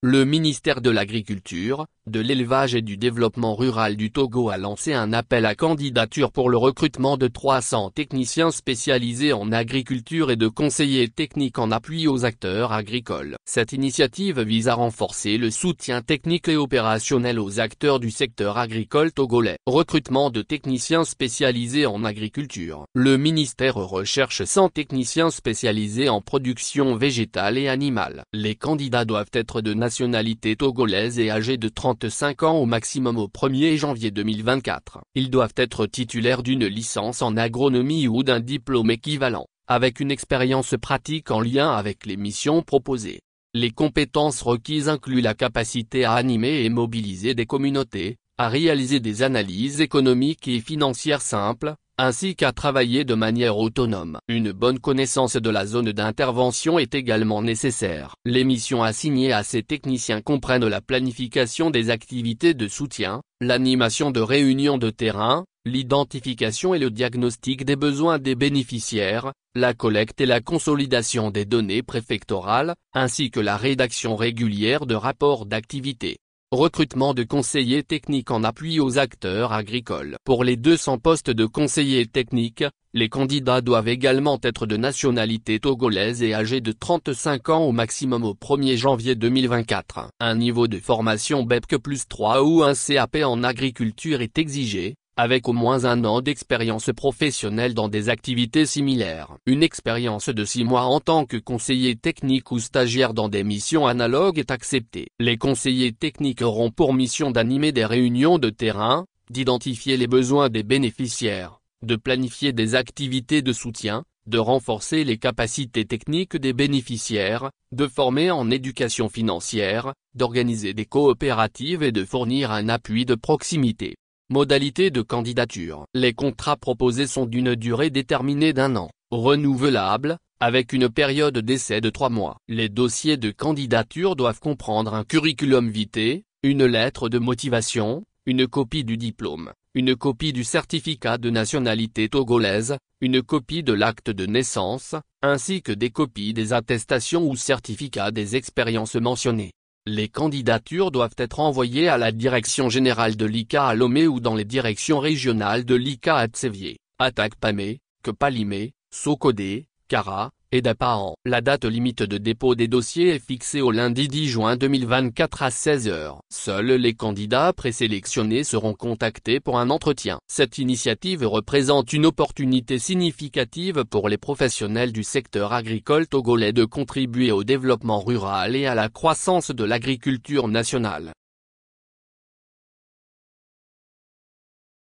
Le ministère de l'Agriculture, de l'Élevage et du Développement rural du Togo a lancé un appel à candidature pour le recrutement de 300 techniciens spécialisés en agriculture et de conseillers techniques en appui aux acteurs agricoles. Cette initiative vise à renforcer le soutien technique et opérationnel aux acteurs du secteur agricole togolais. Recrutement de techniciens spécialisés en agriculture. Le ministère recherche 100 techniciens spécialisés en production végétale et animale. Les candidats doivent être de nationalité togolaise et âgés de 35 ans au maximum au 1er janvier 2024. Ils doivent être titulaires d'une licence en agronomie ou d'un diplôme équivalent, avec une expérience pratique en lien avec les missions proposées. Les compétences requises incluent la capacité à animer et mobiliser des communautés, à réaliser des analyses économiques et financières simples, ainsi qu'à travailler de manière autonome. Une bonne connaissance de la zone d'intervention est également nécessaire. Les missions assignées à ces techniciens comprennent la planification des activités de soutien, l'animation de réunions de terrain, l'identification et le diagnostic des besoins des bénéficiaires, la collecte et la consolidation des données préfectorales, ainsi que la rédaction régulière de rapports d'activité. Recrutement de conseillers techniques en appui aux acteurs agricoles. Pour les 200 postes de conseillers techniques, les candidats doivent également être de nationalité togolaise et âgés de 35 ans au maximum au 1er janvier 2024. Un niveau de formation BEPC plus 3 ou un CAP en agriculture est exigé, avec au moins 1 an d'expérience professionnelle dans des activités similaires. Une expérience de 6 mois en tant que conseiller technique ou stagiaire dans des missions analogues est acceptée. Les conseillers techniques auront pour mission d'animer des réunions de terrain, d'identifier les besoins des bénéficiaires, de planifier des activités de soutien, de renforcer les capacités techniques des bénéficiaires, de former en éducation financière, d'organiser des coopératives et de fournir un appui de proximité. Modalité de candidature. Les contrats proposés sont d'une durée déterminée d'1 an, renouvelable, avec une période d'essai de 3 mois. Les dossiers de candidature doivent comprendre un curriculum vitae, une lettre de motivation, une copie du diplôme, une copie du certificat de nationalité togolaise, une copie de l'acte de naissance, ainsi que des copies des attestations ou certificats des expériences mentionnées. Les candidatures doivent être envoyées à la direction générale de l'ICA à Lomé ou dans les directions régionales de l'ICA à Tsévié, Atakpamé, Kepalimé, Sokodé, Kara, et Dapahan. La date limite de dépôt des dossiers est fixée au lundi 10 juin 2024 à 16 h. Seuls les candidats présélectionnés seront contactés pour un entretien. Cette initiative représente une opportunité significative pour les professionnels du secteur agricole togolais de contribuer au développement rural et à la croissance de l'agriculture nationale.